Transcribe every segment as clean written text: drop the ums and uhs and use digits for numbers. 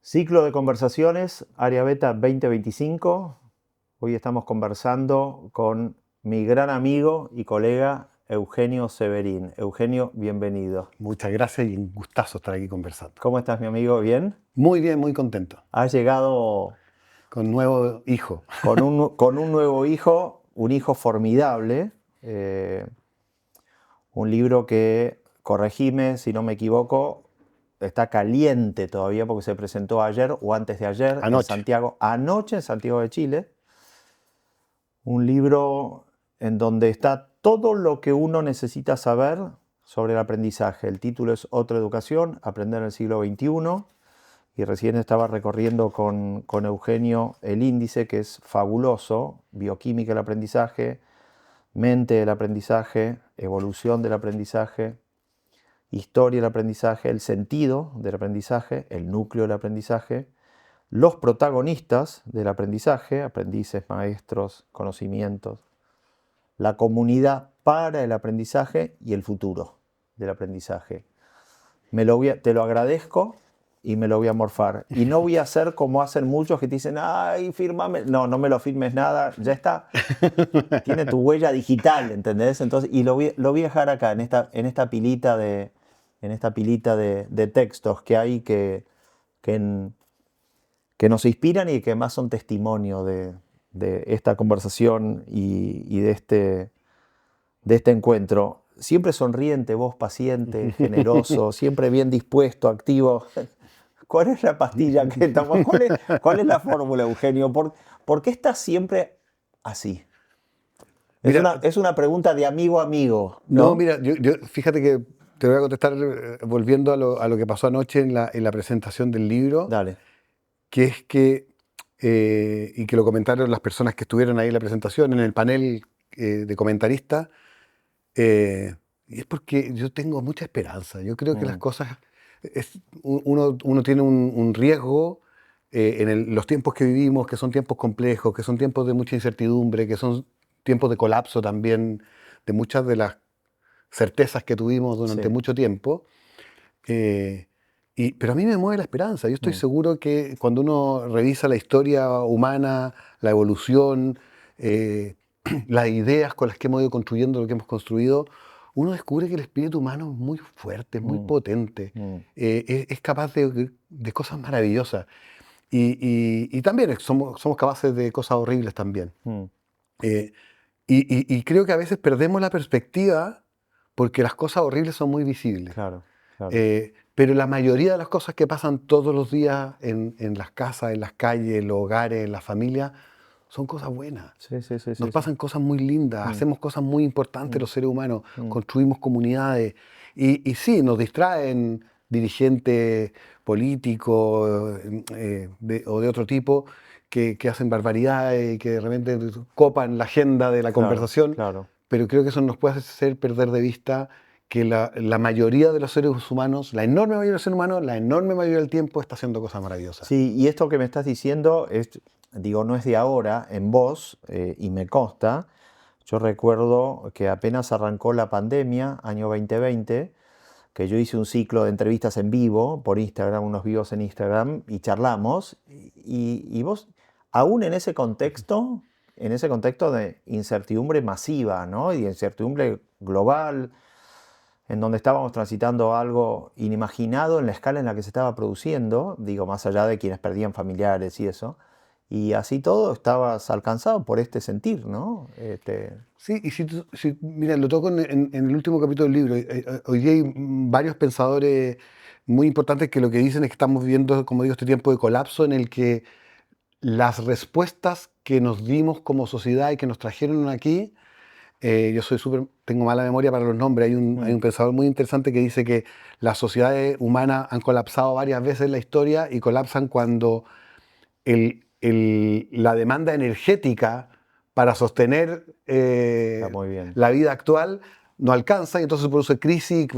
Ciclo de conversaciones, Área Beta 2025. Hoy estamos conversando con mi gran amigo y colega Eugenio Severín. Eugenio, bienvenido. Muchas gracias y un gustazo estar aquí conversando. ¿Cómo estás, mi amigo? ¿Bien? Muy bien, muy contento. Has llegado Con nuevo hijo. con un nuevo hijo, un hijo formidable. Un libro que, corregime si no me equivoco, está caliente todavía porque se presentó ayer o antes de ayer en Santiago, anoche en Santiago de Chile. Un libro en donde está todo lo que uno necesita saber sobre el aprendizaje. El título es Otra Educación, Aprender en el siglo XXI. Y recién estaba recorriendo con Eugenio el índice, que es fabuloso: bioquímica del aprendizaje, mente del aprendizaje, evolución del aprendizaje, historia del aprendizaje, el sentido del aprendizaje, el núcleo del aprendizaje, los protagonistas del aprendizaje, aprendices, maestros, conocimientos, la comunidad para el aprendizaje y el futuro del aprendizaje. Te lo agradezco y me lo voy a morfar. Y no voy a hacer como hacen muchos que te dicen, ay, fírmame. No, no me lo firmes nada, ya está. Tiene tu huella digital, ¿entendés? Entonces, y lo voy a dejar acá, en esta pilita de textos que hay que nos inspiran y que más son testimonio de esta conversación y de este encuentro. Siempre sonriente, vos paciente, generoso, siempre bien dispuesto, activo. ¿Cuál es la pastilla que tomas? ¿Cuál es la fórmula, Eugenio? ¿Por qué estás siempre así? Mira, Es una pregunta de amigo a amigo, ¿no? No, mira, fíjate que te voy a contestar volviendo a lo que pasó anoche en la presentación del libro. Dale. Que es que, y que lo comentaron las personas que estuvieron ahí en la presentación, en el panel de comentaristas, y es porque yo tengo mucha esperanza. Yo creo que las cosas, uno tiene un riesgo en los tiempos que vivimos, que son tiempos complejos, que son tiempos de mucha incertidumbre, que son tiempos de colapso también, de muchas de las certezas que tuvimos durante mucho tiempo. Pero a mí me mueve la esperanza. Yo estoy seguro que cuando uno revisa la historia humana, la evolución, las ideas con las que hemos ido construyendo lo que hemos construido, uno descubre que el espíritu humano es muy fuerte, es muy potente, es capaz de cosas maravillosas. Y también somos capaces de cosas horribles también. Y creo que a veces perdemos la perspectiva porque las cosas horribles son muy visibles. Claro. Pero la mayoría de las cosas que pasan todos los días en las casas, en las calles, en los hogares, en las familias, son cosas buenas. Nos pasan cosas muy lindas, hacemos cosas muy importantes los seres humanos, construimos comunidades. Y sí, nos distraen dirigentes políticos o de otro tipo que hacen barbaridades y que de repente copan la agenda de la conversación. Claro. Pero creo que eso nos puede hacer perder de vista que la mayoría de los seres humanos, la enorme mayoría de los seres humanos, la enorme mayoría del tiempo está haciendo cosas maravillosas. Sí, y esto que me estás diciendo, no es de ahora, en vos, y me consta. Yo recuerdo que apenas arrancó la pandemia, año 2020, que yo hice un ciclo de entrevistas en vivo por Instagram, unos vivos en Instagram, y charlamos. Y vos, aún en ese contexto de incertidumbre masiva, ¿no? Y de incertidumbre global, en donde estábamos transitando algo inimaginado en la escala en la que se estaba produciendo, digo, más allá de quienes perdían familiares y eso, y así todo estabas alcanzado por este sentir, ¿no? Sí, y mira, lo toco en el último capítulo del libro. Hoy día hay varios pensadores muy importantes que lo que dicen es que estamos viviendo, como digo, este tiempo de colapso en el que las respuestas que nos dimos como sociedad y que nos trajeron aquí, tengo mala memoria para los nombres. Hay un pensador muy interesante que dice que las sociedades humanas han colapsado varias veces en la historia y colapsan cuando la demanda energética para sostener la vida actual no alcanza, y entonces produce crisis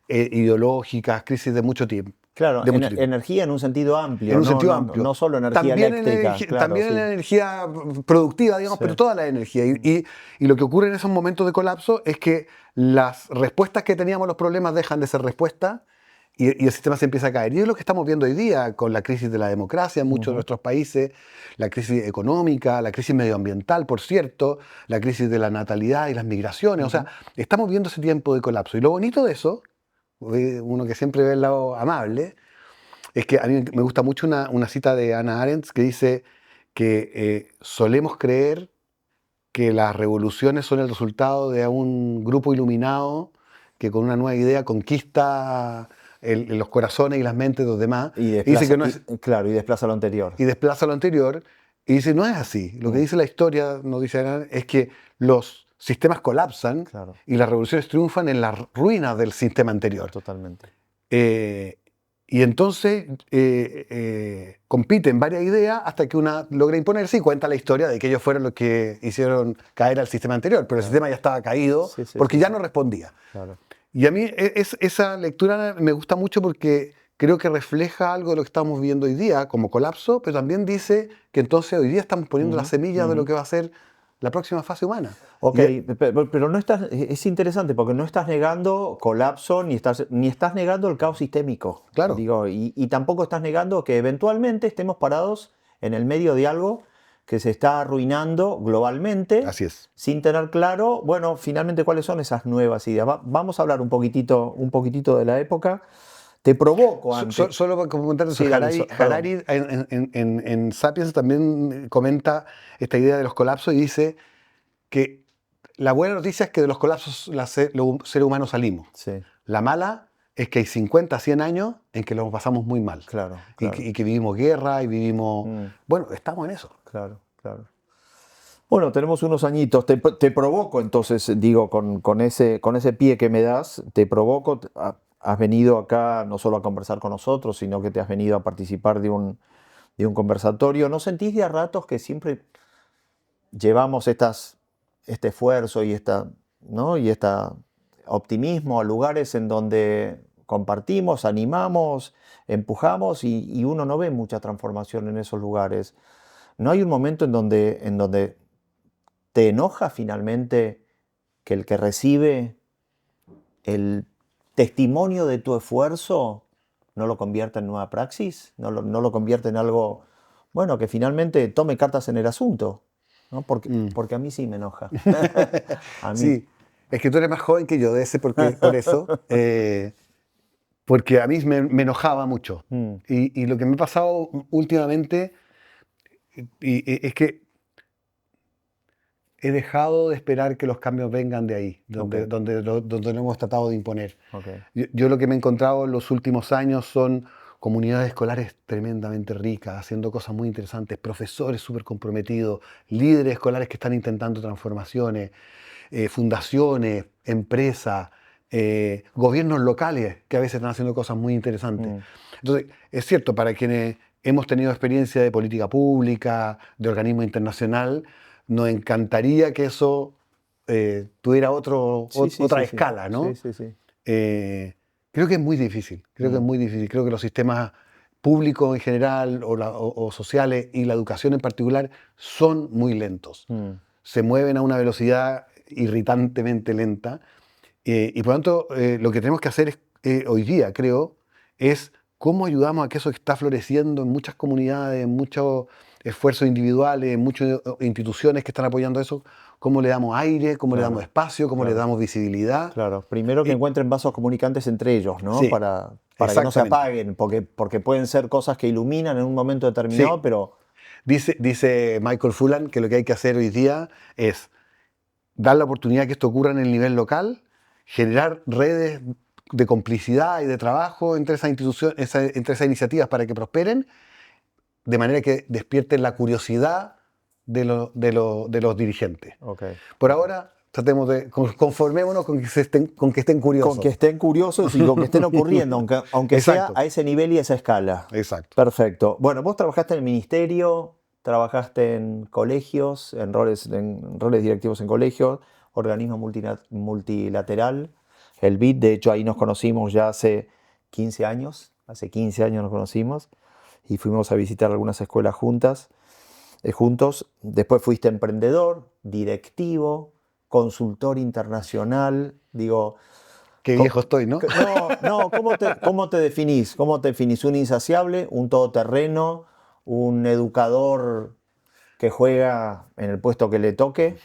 ideológicas, crisis de mucho tiempo. Claro, energía en un sentido amplio. En un sentido amplio. No solo energía eléctrica. También en la energía productiva, digamos, pero toda la energía. Y lo que ocurre en esos momentos de colapso es que las respuestas que teníamos a los problemas dejan de ser respuestas y el sistema se empieza a caer. Y es lo que estamos viendo hoy día con la crisis de la democracia en muchos de nuestros países, la crisis económica, la crisis medioambiental, por cierto, la crisis de la natalidad y las migraciones. O sea, estamos viendo ese tiempo de colapso. Y lo bonito de eso, uno que siempre ve el lado amable, es que a mí me gusta mucho una cita de Hannah Arendt que dice que solemos creer que las revoluciones son el resultado de un grupo iluminado que con una nueva idea conquista los corazones y las mentes de los demás. Y Y dice desplaza, que no es, claro, y desplaza lo anterior. y desplaza lo anterior. Y dice, no es así. Lo que dice la historia, nos dice Arendt, es que los sistemas colapsan Claro, y las revoluciones triunfan en las ruinas del sistema anterior. totalmente. Y entonces compiten varias ideas hasta que una logra imponerse y cuenta la historia de que ellos fueron los que hicieron caer al sistema anterior, pero el sistema ya estaba caído porque ya no respondía. Claro. Y a mí esa lectura me gusta mucho porque creo que refleja algo de lo que estamos viviendo hoy día como colapso, pero también dice que entonces hoy día estamos poniendo las semillas de lo que va a ser la próxima fase humana. Ok, pero no estás, es interesante porque no estás negando colapso ni estás negando el caos sistémico. Claro. Digo, y tampoco estás negando que eventualmente estemos parados en el medio de algo que se está arruinando globalmente. Así es. Sin tener claro, bueno, finalmente cuáles son esas nuevas ideas. Vamos a hablar un poquitito de la época. Te provoco antes. Solo para comentar eso, Sí, Harari en Sapiens también comenta esta idea de los colapsos y dice que la buena noticia es que de los colapsos los seres humanos salimos. Sí. La mala es que hay 50, 100 años en que lo pasamos muy mal. Claro. Y que vivimos guerra y vivimos... Bueno, estamos en eso. Claro. Bueno, tenemos unos añitos. Te provoco entonces, digo, con ese pie que me das, te provoco. Has venido acá no solo a conversar con nosotros, sino que te has venido a participar de un conversatorio. ¿No sentís de a ratos que siempre llevamos este esfuerzo y este optimismo a lugares en donde compartimos, animamos, empujamos y uno no ve mucha transformación en esos lugares? ¿No hay un momento en donde te enoja finalmente que el que recibe el testimonio de tu esfuerzo no lo convierta en nueva praxis? ¿No lo convierte en algo, bueno, que finalmente tome cartas en el asunto? ¿No? Porque a mí sí me enoja. A mí. Sí, es que tú eres más joven que yo, por eso. Porque a mí me enojaba mucho. Y lo que me ha pasado últimamente es que he dejado de esperar que los cambios vengan de ahí, donde lo hemos tratado de imponer. Okay. Yo lo que me he encontrado en los últimos años son comunidades escolares tremendamente ricas, haciendo cosas muy interesantes, profesores súper comprometidos, líderes escolares que están intentando transformaciones, fundaciones, empresas, gobiernos locales que a veces están haciendo cosas muy interesantes. Entonces, es cierto, para quienes hemos tenido experiencia de política pública, de organismo internacional, nos encantaría que eso tuviera otra escala, ¿no? Sí. Creo que es muy difícil, creo que los sistemas públicos en general o sociales y la educación en particular son muy lentos. Se mueven a una velocidad irritantemente lenta y por lo tanto lo que tenemos que hacer hoy día, creo, es cómo ayudamos a que eso que está floreciendo en muchas comunidades, en muchos esfuerzos individuales, en muchas instituciones que están apoyando eso, cómo le damos aire, cómo le damos espacio, cómo le damos visibilidad. Claro, primero que encuentren vasos comunicantes entre ellos, ¿no? Sí, para que no se apaguen, porque pueden ser cosas que iluminan en un momento determinado, pero... Dice Michael Fullan que lo que hay que hacer hoy día es dar la oportunidad que esto ocurra en el nivel local, generar redes de complicidad y de trabajo entre esas instituciones, entre esas iniciativas para que prosperen, de manera que despierten la curiosidad de los dirigentes. Okay. Por ahora, tratemos de conformémonos con que estén curiosos. Con que estén curiosos y con que estén ocurriendo, aunque sea a ese nivel y a esa escala. Exacto. Perfecto. Bueno, vos trabajaste en el ministerio, trabajaste en colegios, en roles directivos en colegios, organismo multilateral, el BID. De hecho, ahí nos conocimos ya hace 15 años. Hace 15 años nos conocimos y fuimos a visitar algunas escuelas juntos. Después fuiste emprendedor, directivo, consultor internacional. Digo, Qué viejo estoy, ¿no? No, ¿cómo te definís? ¿Cómo te definís? ¿Un insaciable, un todoterreno, un educador que juega en el puesto que le toque?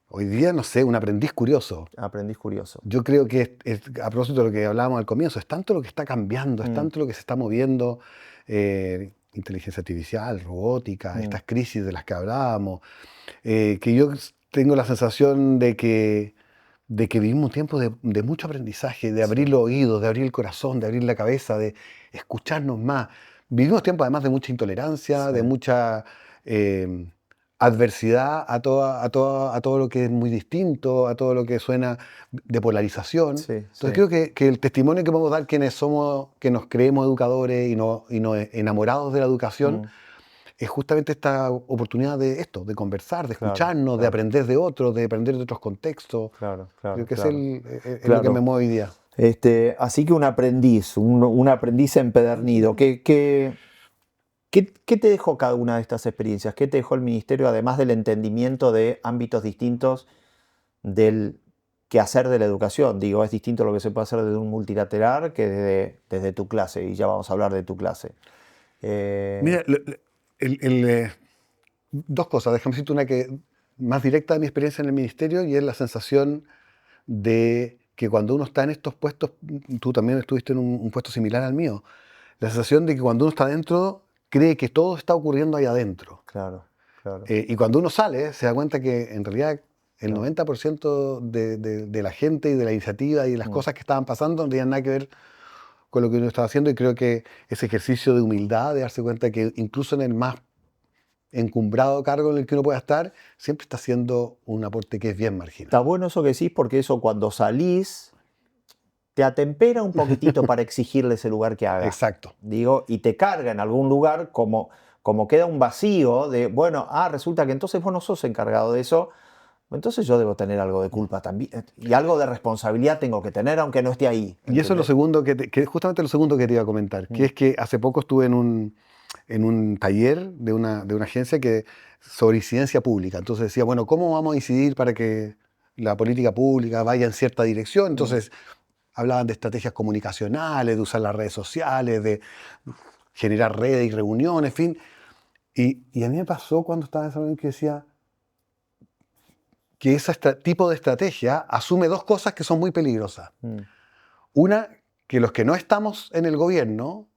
Hoy día, no sé, un aprendiz curioso. Aprendiz curioso. Yo creo que, a propósito de lo que hablábamos al comienzo, es tanto lo que está cambiando, es tanto lo que se está moviendo, inteligencia artificial, robótica, estas crisis de las que hablábamos, que yo tengo la sensación de que vivimos un tiempo de mucho aprendizaje, de abrir los oídos, de abrir el corazón, de abrir la cabeza, de escucharnos más. Vivimos tiempos además de mucha intolerancia, de mucha adversidad a todo lo que es muy distinto, a todo lo que suena de polarización. Entonces creo que el testimonio que podemos dar quienes somos, que nos creemos educadores y nos enamorados de la educación, es justamente esta oportunidad de esto, de conversar, de escucharnos, de aprender de otros, de aprender de otros contextos. Creo que es lo que me mueve hoy día. Así que un aprendiz empedernido. ¿Qué te dejó cada una de estas experiencias? ¿Qué te dejó el ministerio, además del entendimiento de ámbitos distintos del quehacer de la educación? Digo, es distinto lo que se puede hacer desde un multilateral que desde tu clase, y ya vamos a hablar de tu clase. Mira, dos cosas. Déjame decirte una que más directa de mi experiencia en el ministerio, y es la sensación de que cuando uno está en estos puestos, tú también estuviste en un puesto similar al mío, la sensación de que cuando uno está adentro, cree que todo está ocurriendo ahí adentro. Claro. Y cuando uno sale, se da cuenta que en realidad el 90% de la gente y de la iniciativa y de las cosas que estaban pasando no tenían nada que ver con lo que uno estaba haciendo, y creo que ese ejercicio de humildad, de darse cuenta que incluso en el más encumbrado cargo en el que uno pueda estar, siempre está haciendo un aporte que es bien marginal. Está bueno eso que decís, porque eso cuando salís te atempera un poquitito para exigirle ese lugar que haga. Exacto. Digo, y te carga en algún lugar como queda un vacío de, bueno, resulta que entonces vos no sos encargado de eso, entonces yo debo tener algo de culpa también, y algo de responsabilidad tengo que tener, aunque no esté ahí. ¿Entendés? Y eso es lo segundo que justamente lo segundo que te iba a comentar, que es que hace poco estuve en un taller de una agencia sobre incidencia pública. Entonces decía, bueno, ¿cómo vamos a incidir para que la política pública vaya en cierta dirección? Entonces hablaban de estrategias comunicacionales, de usar las redes sociales, de generar redes y reuniones, en fin. Y a mí me pasó cuando estaba en esa reunión que decía que ese tipo de estrategia asume dos cosas que son muy peligrosas. Una, que los que no estamos en el gobierno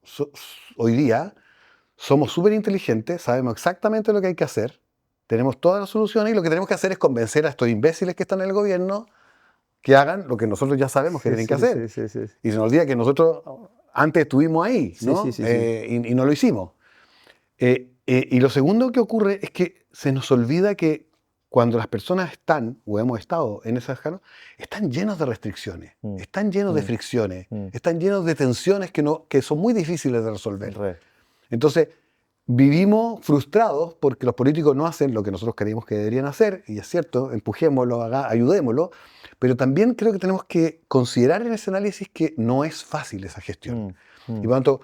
hoy día somos súper inteligentes, sabemos exactamente lo que hay que hacer, tenemos todas las soluciones, y lo que tenemos que hacer es convencer a estos imbéciles que están en el gobierno que hagan lo que nosotros ya sabemos que tienen que hacer. Y se nos olvida que nosotros antes estuvimos ahí, ¿no? Y no lo hicimos. Y lo segundo que ocurre es que se nos olvida que cuando las personas están, o hemos estado en esas canas, están llenos de restricciones, están llenos de fricciones, están llenos de tensiones que son muy difíciles de resolver. Entonces, vivimos frustrados porque los políticos no hacen lo que nosotros creíamos que deberían hacer, y es cierto, empujémoslo, ayudémoslo, pero también creo que tenemos que considerar en ese análisis que no es fácil esa gestión. Y por lo tanto,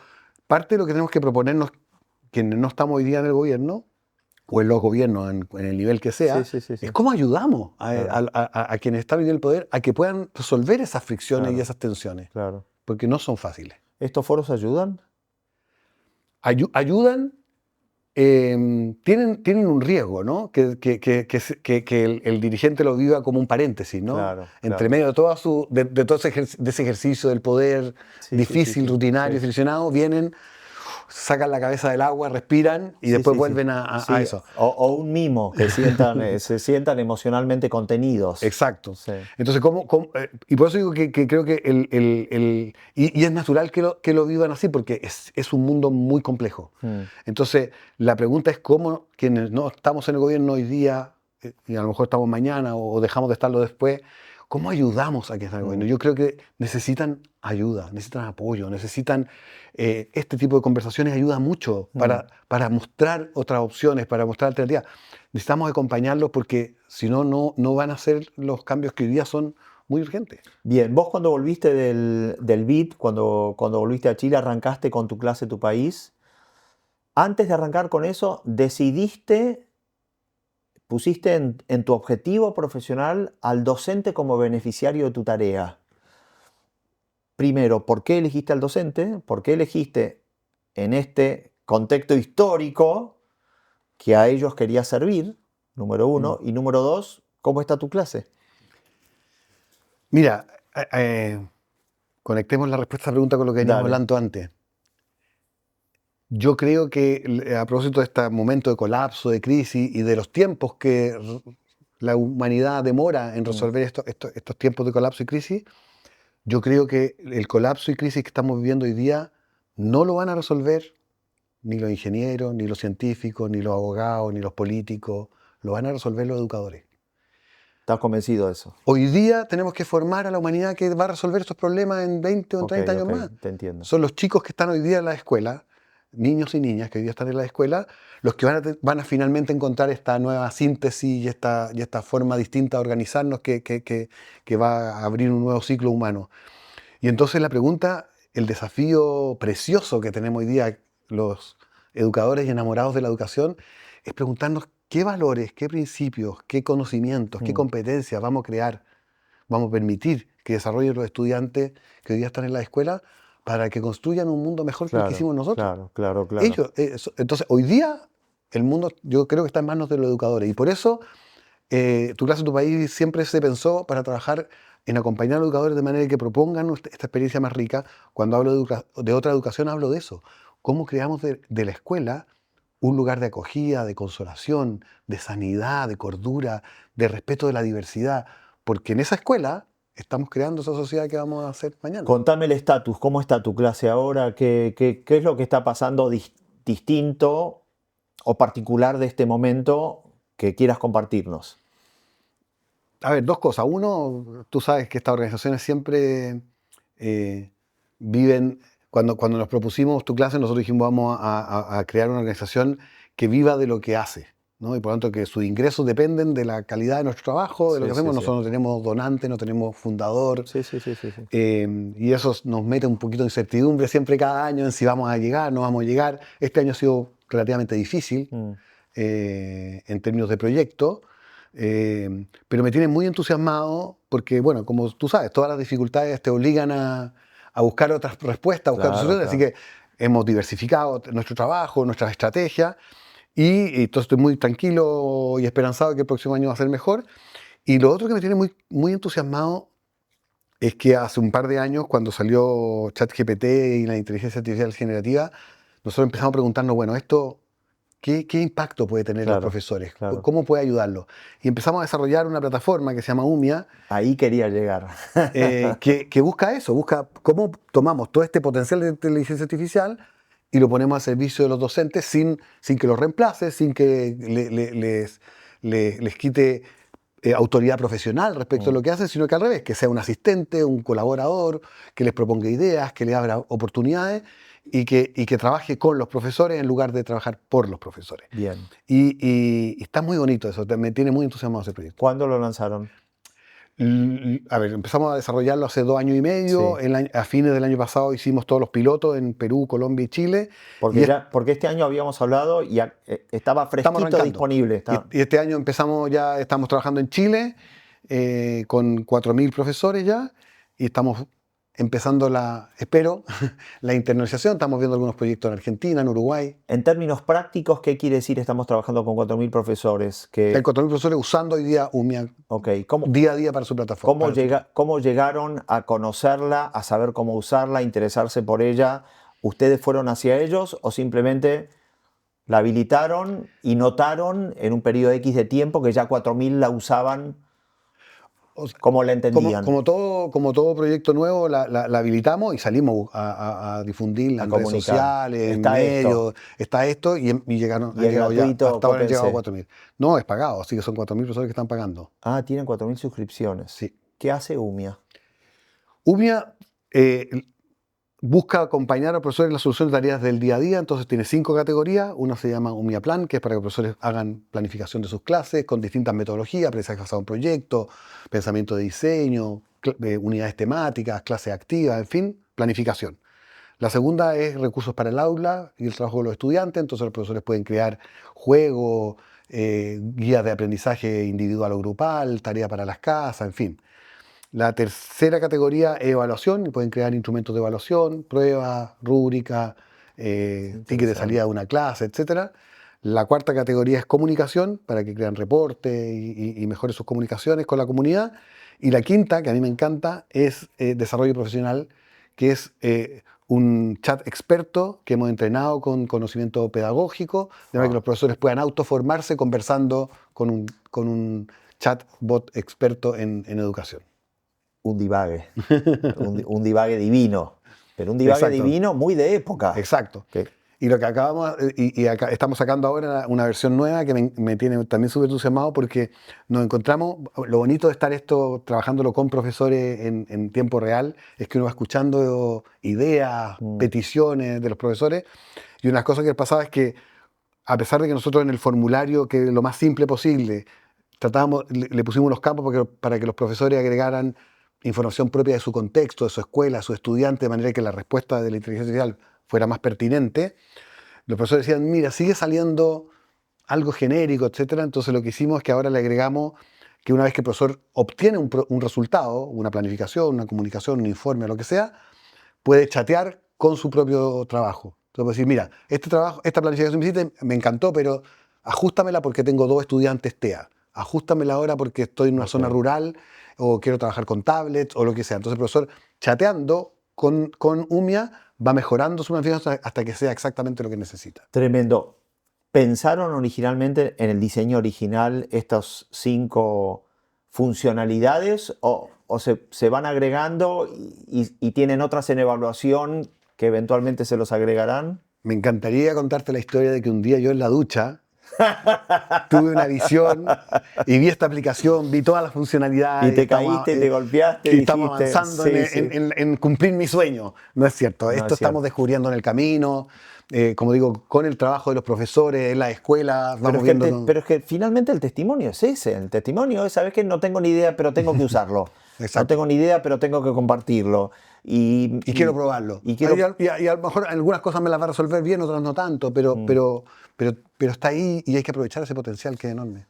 parte de lo que tenemos que proponernos, quienes no estamos hoy día en el gobierno, o en los gobiernos, en el nivel que sea, es cómo ayudamos a quienes están en el poder a que puedan resolver esas fricciones y esas tensiones. Porque no son fáciles. ¿Estos foros ayudan? Ayudan, tienen un riesgo, ¿no? Que el dirigente lo viva como un paréntesis, ¿no? Entre medio de todo ese ejercicio del poder difícil, rutinario, friccionado, vienen, sacan la cabeza del agua, respiran y después vuelven a eso. O un mimo, que se sientan emocionalmente contenidos. Exacto. Entonces, y por eso digo que creo que y es natural que lo vivan así, porque es un mundo muy complejo. Entonces, la pregunta es cómo quienes no estamos en el gobierno hoy día, y a lo mejor estamos mañana o dejamos de estarlo después, ¿cómo ayudamos a quienes están en el gobierno? Yo creo que necesitan ayuda, necesitan apoyo, necesitan este tipo de conversaciones ayuda mucho para mostrar otras opciones, para mostrar alternativas. Necesitamos acompañarlos porque si no, no van a ser los cambios que hoy día son muy urgentes. Bien, vos cuando volviste del BID, cuando volviste a Chile, arrancaste con tu clase Tu País. Antes de arrancar con eso, pusiste en tu objetivo profesional al docente como beneficiario de tu tarea. primero, ¿por qué elegiste al docente? ¿Por qué elegiste en este contexto histórico que a ellos quería servir? Número uno. Y número dos, ¿cómo está tu clase? Mira, conectemos la respuesta a esta pregunta con lo que veníamos Dale. hablando antes. Yo creo que a propósito de este momento de colapso, de crisis y de los tiempos que la humanidad demora en resolver estos tiempos de colapso y crisis, yo creo que el colapso y crisis que estamos viviendo hoy día no lo van a resolver ni los ingenieros, ni los científicos, ni los abogados, ni los políticos, lo van a resolver los educadores. ¿Estás convencido de eso? Hoy día tenemos que formar a la humanidad que va a resolver estos problemas en 20 o en 30 años más. Te entiendo. Son los chicos que están hoy día en la escuela, niños y niñas que hoy día están en la escuela, los que van a finalmente encontrar esta nueva síntesis y esta forma distinta de organizarnos que va a abrir un nuevo ciclo humano. Y entonces la pregunta, el desafío precioso que tenemos hoy día los educadores y enamorados de la educación, es preguntarnos qué valores, qué principios, qué conocimientos, qué competencias vamos a crear, vamos a permitir que desarrollen los estudiantes que hoy día están en la escuela para que construyan un mundo mejor que el que hicimos nosotros. Claro. Ellos, entonces, hoy día el mundo yo creo que está en manos de los educadores y por eso Tu clase, tu país siempre se pensó para trabajar en acompañar a los educadores de manera que propongan esta experiencia más rica. Cuando hablo de otra educación, hablo de eso. Cómo creamos de la escuela un lugar de acogida, de consolación, de sanidad, de cordura, de respeto de la diversidad. Porque en esa escuela estamos creando esa sociedad que vamos a hacer mañana. Contame el estatus, ¿cómo está tu clase ahora? ¿Qué es lo que está pasando distinto o particular de este momento que quieras compartirnos? A ver, dos cosas. Uno, tú sabes que estas organizaciones siempre viven, cuando nos propusimos tu clase, nosotros dijimos vamos a crear una organización que viva de lo que hace, ¿no? Y por lo tanto que sus ingresos dependen de la calidad de nuestro trabajo, de lo que hacemos. Nosotros no tenemos donante, no tenemos fundador. Sí. Y eso nos mete un poquito de incertidumbre siempre cada año en si vamos a llegar, no vamos a llegar. Este año ha sido relativamente difícil en términos de proyecto. Pero me tiene muy entusiasmado porque, bueno, como tú sabes, todas las dificultades te obligan a buscar otras respuestas, a buscar otras soluciones, así que hemos diversificado nuestro trabajo, nuestras estrategias, y entonces estoy muy tranquilo y esperanzado que el próximo año va a ser mejor. Y lo otro que me tiene muy, muy entusiasmado es que hace un par de años, cuando salió ChatGPT y la inteligencia artificial generativa, nosotros empezamos a preguntarnos, bueno, esto... ¿Qué impacto puede tener los profesores? ¿Cómo puede ayudarlos? Y empezamos a desarrollar una plataforma que se llama UMIA. Ahí quería llegar. Que busca eso, busca cómo tomamos todo este potencial de inteligencia artificial y lo ponemos al servicio de los docentes sin que los reemplace, sin que les quite autoridad profesional respecto a lo que hacen, sino que al revés, que sea un asistente, un colaborador, que les proponga ideas, que les abra oportunidades y que trabaje con los profesores en lugar de trabajar por los profesores. Bien. Y está muy bonito eso, me tiene muy entusiasmado ese proyecto. ¿Cuándo lo lanzaron? A ver, empezamos a desarrollarlo hace 2 años y medio. A fines del año pasado hicimos todos los pilotos en Perú, Colombia y Chile. Porque este año habíamos hablado y estaba fresquito disponible. Y este año estamos trabajando en Chile con 4.000 profesores ya y estamos empezando espero, la internalización. Estamos viendo algunos proyectos en Argentina, en Uruguay. En términos prácticos, ¿qué quiere decir estamos trabajando con 4.000 profesores? Hay 4.000 profesores usando hoy día UMIA día a día para su plataforma. ¿Cómo llegaron a conocerla, a saber cómo usarla, a interesarse por ella? ¿Ustedes fueron hacia ellos o simplemente la habilitaron y notaron en un periodo X de tiempo que ya 4.000 la usaban? ¿Cómo la entendían? Como todo proyecto nuevo, la habilitamos y salimos a difundirla en redes sociales, en medios. Está esto y llegaron. Hasta ahora han llegado 4.000. No, es pagado, así que son 4.000 profesores que están pagando. Ah, tienen 4.000 suscripciones. Sí. ¿Qué hace UMIA? UMIA busca acompañar a los profesores en la solución de tareas del día a día. Entonces tiene 5 categorías. Una se llama UMIA Plan, que es para que los profesores hagan planificación de sus clases con distintas metodologías, aprendizaje basado en proyectos, pensamiento de diseño, unidades temáticas, clases activas, en fin, planificación. La segunda es recursos para el aula y el trabajo de los estudiantes. Entonces los profesores pueden crear juegos, guías de aprendizaje individual o grupal, tarea para las casas, en fin. La tercera categoría es evaluación, y pueden crear instrumentos de evaluación, pruebas, rúbricas, tickets de salida de una clase, etc. La cuarta categoría es comunicación, para que crean reportes y mejoren sus comunicaciones con la comunidad. Y la quinta, que a mí me encanta, es desarrollo profesional, que es un chat experto que hemos entrenado con conocimiento pedagógico, de manera que los profesores puedan autoformarse conversando con un chatbot experto en educación. Un divague, un divague divino, pero un divague Exacto. divino muy de época. Exacto. Okay. Y lo que acabamos, acá estamos sacando ahora una versión nueva que me tiene también súper entusiasmado, porque nos encontramos, lo bonito de estar esto trabajándolo con profesores en tiempo real, es que uno va escuchando ideas, peticiones de los profesores, y una cosa que pasaba es que, a pesar de que nosotros en el formulario, que es lo más simple posible, le pusimos los campos para que los profesores agregaran información propia de su contexto, de su escuela, de su estudiante, de manera que la respuesta de la inteligencia artificial fuera más pertinente. Los profesores decían, mira, sigue saliendo algo genérico, etc. Entonces lo que hicimos es que ahora le agregamos que una vez que el profesor obtiene un resultado, una planificación, una comunicación, un informe, lo que sea, puede chatear con su propio trabajo. Entonces puede decir, mira, esta planificación que me hiciste me encantó, pero ajustamela porque tengo 2 estudiantes TEA. Ajustamela ahora porque estoy en una zona rural o quiero trabajar con tablets o lo que sea. Entonces el profesor, chateando con UMIA, va mejorando su planificación hasta que sea exactamente lo que necesita. Tremendo. ¿Pensaron originalmente en el diseño original estas 5 funcionalidades o se van agregando y tienen otras en evaluación que eventualmente se los agregarán? Me encantaría contarte la historia de que un día yo en la ducha tuve una visión y vi esta aplicación, vi todas las funcionalidades. Y te caíste, te golpeaste. Y estamos avanzando en cumplir mi sueño. No es cierto, esto estamos descubriendo en el camino, como digo, con el trabajo de los profesores, en la escuela. Pero es que finalmente el testimonio es ese. El testimonio es, ¿sabes qué? No tengo ni idea, pero tengo que usarlo. No tengo ni idea, pero tengo que compartirlo. Y quiero probarlo. Y a lo mejor algunas cosas me las va a resolver bien, otras no tanto, pero está ahí y hay que aprovechar ese potencial que es enorme.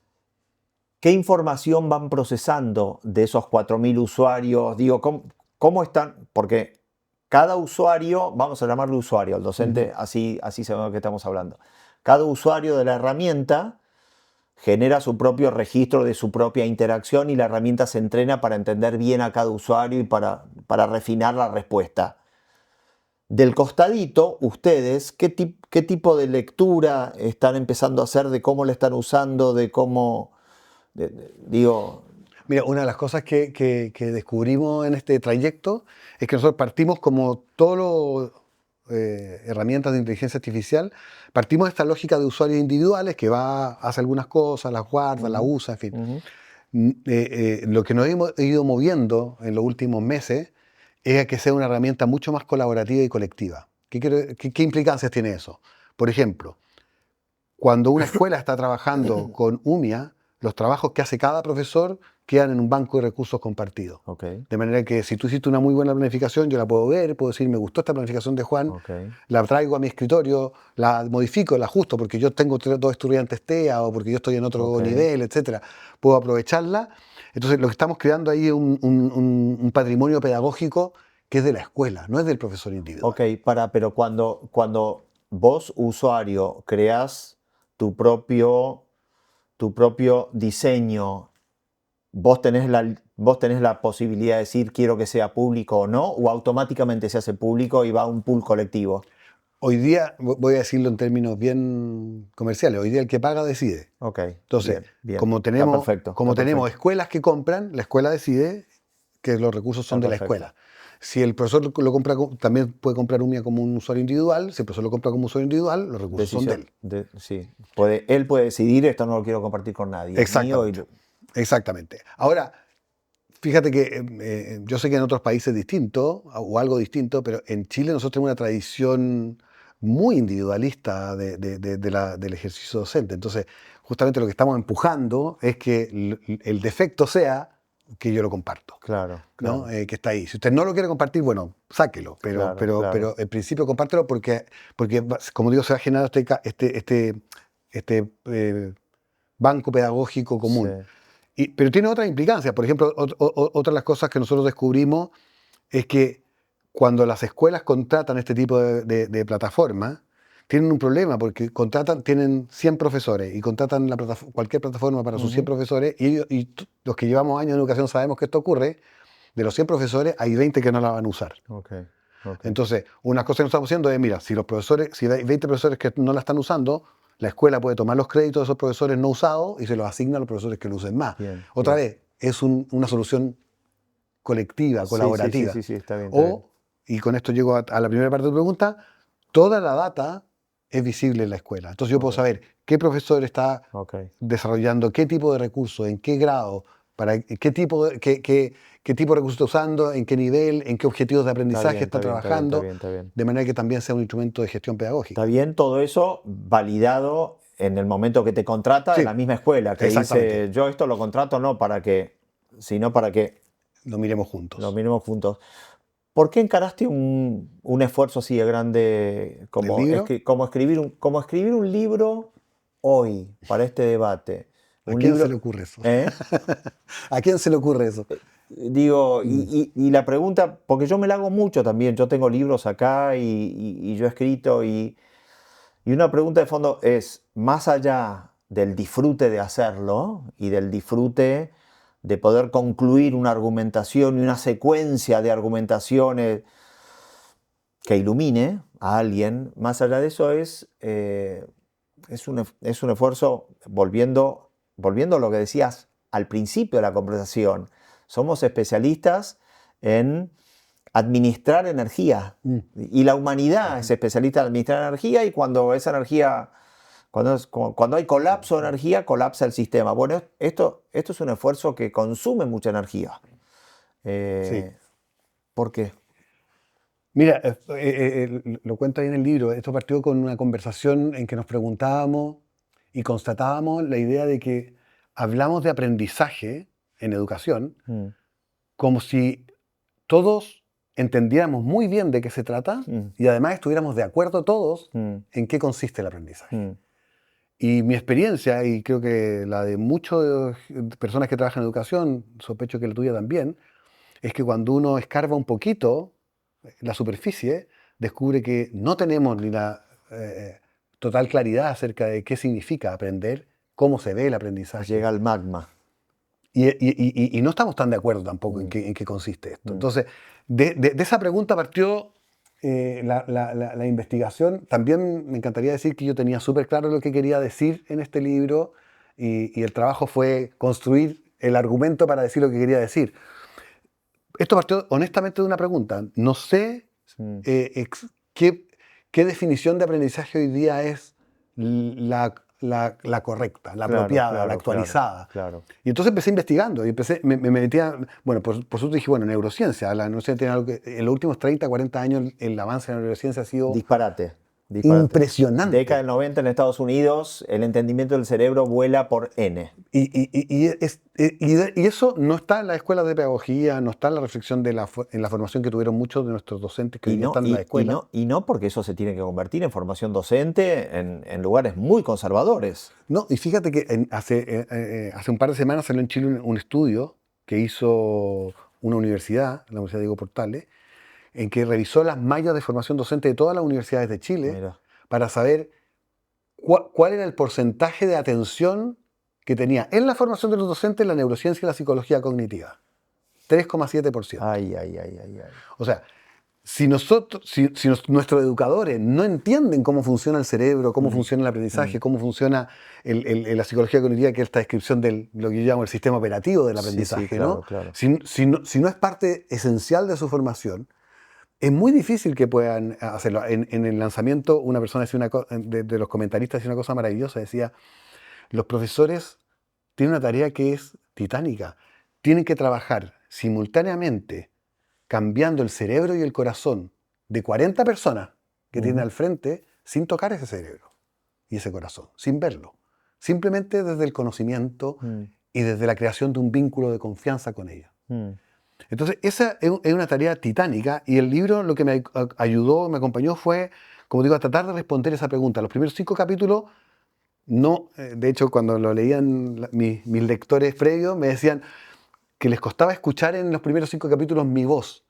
¿Qué información van procesando de esos 4.000 usuarios? Digo, ¿cómo están? Porque cada usuario, vamos a llamarle usuario, el docente, así sabemos de qué estamos hablando. Cada usuario de la herramienta genera su propio registro de su propia interacción y la herramienta se entrena para entender bien a cada usuario y para refinar la respuesta. Del costadito, ustedes, ¿qué tipo de lectura están empezando a hacer de cómo le están usando, de cómo... digo... Mira, una de las cosas que descubrimos en este trayecto es que nosotros partimos, como todas las herramientas de inteligencia artificial, partimos de esta lógica de usuarios individuales que hace algunas cosas, las guarda, las usa, en fin. Lo que nos hemos ido moviendo en los últimos meses es a que sea una herramienta mucho más colaborativa y colectiva. ¿Qué implicancias tiene eso? Por ejemplo, cuando una escuela está trabajando con UMIA, los trabajos que hace cada profesor quedan en un banco de recursos compartidos. De manera que si tú hiciste una muy buena planificación, yo la puedo ver, puedo decir, me gustó esta planificación de Juan, la traigo a mi escritorio, la modifico, la ajusto porque yo tengo 2 estudiantes TEA o porque yo estoy en otro nivel, etc. Puedo aprovecharla. Entonces lo que estamos creando ahí es un patrimonio pedagógico que es de la escuela, no es del profesor individual. Pero cuando vos, usuario, creás tu propio diseño, ¿vos tenés la posibilidad de decir quiero que sea público o no? ¿O automáticamente se hace público y va a un pool colectivo? Hoy día, voy a decirlo en términos bien comerciales, hoy día el que paga decide. Entonces, bien. como tenemos escuelas que compran, la escuela decide que los recursos son de la escuela. Si el profesor lo compra, también puede comprar UMIA como un usuario individual. Si el profesor lo compra como usuario individual, los recursos son de él. Sí. Él puede decidir, esto no lo quiero compartir con nadie. Exactamente. Ahora, fíjate que yo sé que en otros países es distinto, o algo distinto, pero en Chile nosotros tenemos una tradición muy individualista del ejercicio docente. Entonces, justamente lo que estamos empujando es que el defecto sea que yo lo comparto. Claro. Que está ahí. Si usted no lo quiere compartir, bueno, sáquelo. Pero en principio compártelo porque, como digo, se va a generar este banco pedagógico común. Pero tiene otras implicancias. Por ejemplo, otra de las cosas que nosotros descubrimos es que cuando las escuelas contratan este tipo de plataformas, tienen un problema porque tienen 100 profesores y contratan cualquier plataforma para sus 100 profesores y los que llevamos años en educación sabemos que esto ocurre. De los 100 profesores hay 20 que no la van a usar. Entonces, una cosa que nos estamos haciendo es, mira, si hay 20 profesores que no la están usando, la escuela puede tomar los créditos de esos profesores no usados y se los asigna a los profesores que lo usen más. Otra vez, es una solución colectiva, colaborativa. Sí, está bien. Y con esto llego a la primera parte de tu pregunta, toda la data es visible en la escuela. Entonces yo puedo saber qué profesor está desarrollando, qué tipo de recursos, en qué grado, qué tipo de recursos está usando, en qué nivel, en qué objetivos de aprendizaje está trabajando, está bien. de manera que también sea un instrumento de gestión pedagógica. Está bien todo eso validado en el momento que te contrata en la misma escuela, que dice, yo esto lo contrato no para que, sino para que lo miremos juntos. ¿Por qué encaraste un esfuerzo así de grande como escribir un libro hoy para este debate? ¿A quién se le ocurre eso? ¿A quién se le ocurre eso? Digo, y la pregunta, porque yo me la hago mucho también, yo tengo libros acá y yo he escrito y una pregunta de fondo es, más allá del disfrute de hacerlo y del disfrute de poder concluir una argumentación y una secuencia de argumentaciones que ilumine a alguien, más allá de eso es un esfuerzo, volviendo a lo que decías al principio de la conversación, somos especialistas en administrar energía y la humanidad es especialista en administrar energía y cuando esa energía... Cuando hay colapso de energía, colapsa el sistema. Bueno, esto es un esfuerzo que consume mucha energía. ¿Por qué? Mira, lo cuento ahí en el libro. Esto partió con una conversación en que nos preguntábamos y constatábamos la idea de que hablamos de aprendizaje en educación como si todos entendiéramos muy bien de qué se trata y además estuviéramos de acuerdo todos en qué consiste el aprendizaje. Y mi experiencia, y creo que la de muchas personas que trabajan en educación, sospecho que la tuya también, es que cuando uno escarba un poquito la superficie, descubre que no tenemos ni la total claridad acerca de qué significa aprender, cómo se ve el aprendizaje. Llega al magma. Y no estamos tan de acuerdo tampoco en qué consiste esto. Entonces, de esa pregunta partió la investigación. También me encantaría decir que yo tenía súper claro lo que quería decir en este libro y el trabajo fue construir el argumento para decir lo que quería decir. Esto partió honestamente de una pregunta. No sé qué definición de aprendizaje hoy día es la correcta, la apropiada, la actualizada. Claro. Y entonces empecé investigando y me metía, bueno, por supuesto dije, bueno, neurociencia. La neurociencia tiene algo que en los últimos 30, 40 años el avance de la neurociencia ha sido Disparate. impresionante. Década del 90 en Estados Unidos, el entendimiento del cerebro vuela por N. Y eso no está en la escuela de pedagogía, no está en la reflexión en la formación que tuvieron muchos de nuestros docentes que hoy están en la escuela. Y no porque eso se tiene que convertir en formación docente en lugares muy conservadores. No, y fíjate que hace un par de semanas salió en Chile un estudio que hizo una universidad, la Universidad Diego Portales, en que revisó las mallas de formación docente de todas las universidades de Chile para saber cuál era el porcentaje de atención que tenía en la formación de los docentes la neurociencia y la psicología cognitiva. 3,7%. Ay. O sea, si nuestros educadores no entienden cómo funciona el cerebro, cómo funciona el aprendizaje, cómo funciona la psicología cognitiva, que es esta descripción de lo que yo llamo el sistema operativo del aprendizaje, claro. Si no es parte esencial de su formación, es muy difícil que puedan hacerlo. En el lanzamiento, una persona de los comentaristas decía una cosa maravillosa. Decía, los profesores tienen una tarea que es titánica. Tienen que trabajar simultáneamente cambiando el cerebro y el corazón de 40 personas que tienen al frente sin tocar ese cerebro y ese corazón, sin verlo. Simplemente desde el conocimiento y desde la creación de un vínculo de confianza con ellos. Entonces, esa es una tarea titánica y el libro lo que me ayudó, me acompañó fue, como digo, a tratar de responder esa pregunta. Los primeros 5 capítulos no, de hecho, cuando lo leían mis lectores previos, me decían que les costaba escuchar en los primeros 5 capítulos mi voz.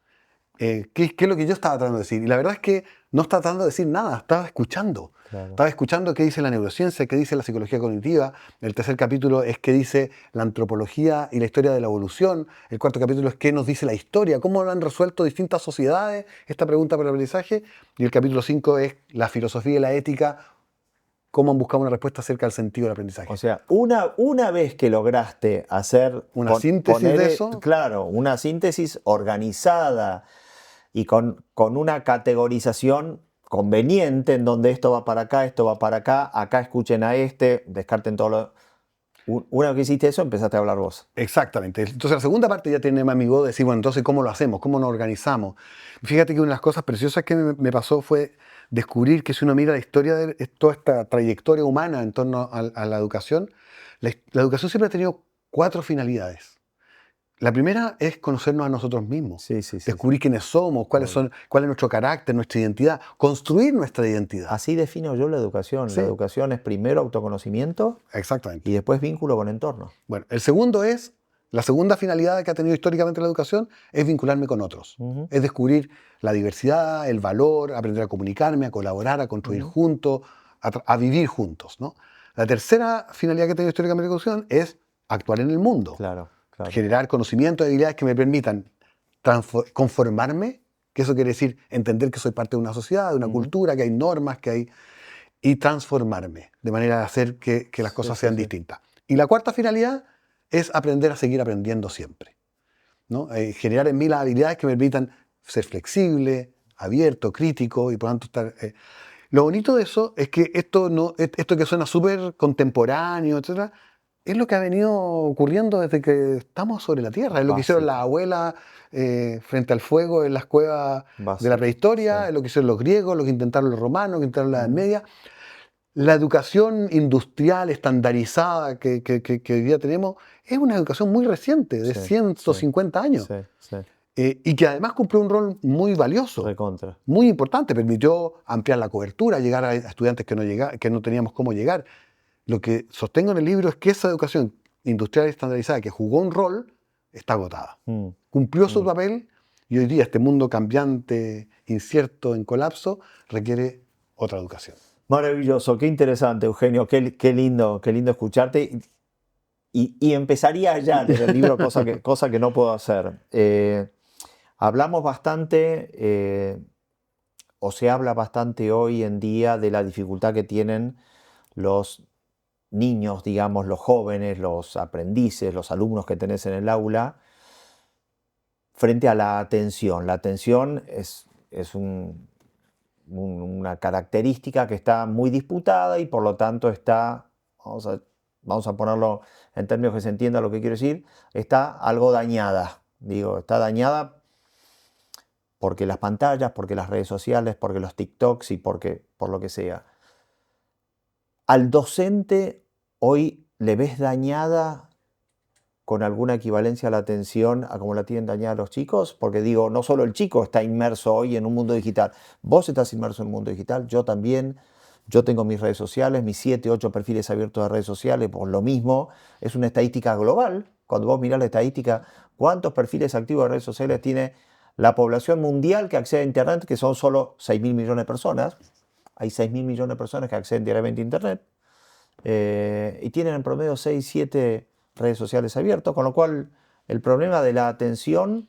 ¿Qué es lo que yo estaba tratando de decir? Y la verdad es que no estaba tratando de decir nada, estaba escuchando. Claro. Estaba escuchando qué dice la neurociencia, qué dice la psicología cognitiva. El tercer capítulo es qué dice la antropología y la historia de la evolución. El cuarto capítulo es qué nos dice la historia, cómo lo han resuelto distintas sociedades, esta pregunta por el aprendizaje. Y el capítulo 5 es la filosofía y la ética, cómo han buscado una respuesta acerca del sentido del aprendizaje. O sea, una vez que lograste hacer... Una síntesis de eso. Claro, una síntesis organizada y con una categorización conveniente en donde esto va para acá, acá escuchen a este, descarten todo lo... Una vez que hiciste eso, empezaste a hablar vos. Exactamente. Entonces la segunda parte ya tiene más mi voz de decir, bueno, entonces ¿cómo lo hacemos? ¿Cómo nos organizamos? Fíjate que una de las cosas preciosas que me pasó fue descubrir que si uno mira la historia de toda esta trayectoria humana en torno a la educación, la educación siempre ha tenido 4 finalidades. La primera es conocernos a nosotros mismos, descubrir quiénes somos, cuál es nuestro carácter, nuestra identidad, construir nuestra identidad. Así defino yo la educación. Sí. La educación es primero autoconocimiento. Exactamente. Y después vínculo con entorno. Bueno, la segunda finalidad que ha tenido históricamente la educación es vincularme con otros. Es descubrir la diversidad, el valor, aprender a comunicarme, a colaborar, a construir juntos, a vivir juntos, ¿no? La tercera finalidad que ha tenido históricamente la educación es actuar en el mundo. Claro. Generar conocimiento y habilidades que me permitan conformarme, que eso quiere decir entender que soy parte de una sociedad, de una cultura, que hay normas, y transformarme, de manera de hacer que las cosas sean distintas. Y la cuarta finalidad es aprender a seguir aprendiendo siempre, ¿no? Generar en mí las habilidades que me permitan ser flexible, abierto, crítico, y por lo tanto estar... Lo bonito de eso es que esto que suena súper contemporáneo, etcétera, es lo que ha venido ocurriendo desde que estamos sobre la Tierra. Es lo que hicieron las abuelas frente al fuego en las cuevas de la prehistoria, es lo que hicieron los griegos, lo que intentaron los romanos, lo que intentaron la Edad Media. La educación industrial estandarizada que hoy día tenemos es una educación muy reciente, de 150 años. Y que además cumplió un rol muy valioso, muy importante. Permitió ampliar la cobertura, llegar a estudiantes que no teníamos cómo llegar. Lo que sostengo en el libro es que esa educación industrial estandarizada que jugó un rol está agotada. Cumplió su papel y hoy día este mundo cambiante, incierto, en colapso, requiere otra educación. Maravilloso, qué interesante, Eugenio, qué lindo escucharte. Y empezaría ya en el libro, cosa que no puedo hacer. Hablamos bastante, o se habla bastante hoy en día de la dificultad que tienen los niños, digamos, los jóvenes, los aprendices, los alumnos que tenés en el aula, frente a la atención. La atención es una característica que está muy disputada y por lo tanto está, vamos a ponerlo en términos que se entienda lo que quiero decir, está algo dañada. Está dañada porque las pantallas, porque las redes sociales, porque los TikToks y por lo que sea. Al docente hoy le ves dañada con alguna equivalencia a la atención a como la tienen dañada los chicos, porque no solo el chico está inmerso hoy en un mundo digital, vos estás inmerso en un mundo digital, yo también, yo tengo mis redes sociales, mis 7, 8 perfiles abiertos de redes sociales, por lo mismo, es una estadística global, cuando vos mirás la estadística, cuántos perfiles activos de redes sociales tiene la población mundial que accede a Internet, que son solo 6.000 millones de personas, hay 6.000 millones de personas que acceden diariamente a Internet, y tienen en promedio 6, 7 redes sociales abiertas, con lo cual el problema de la atención,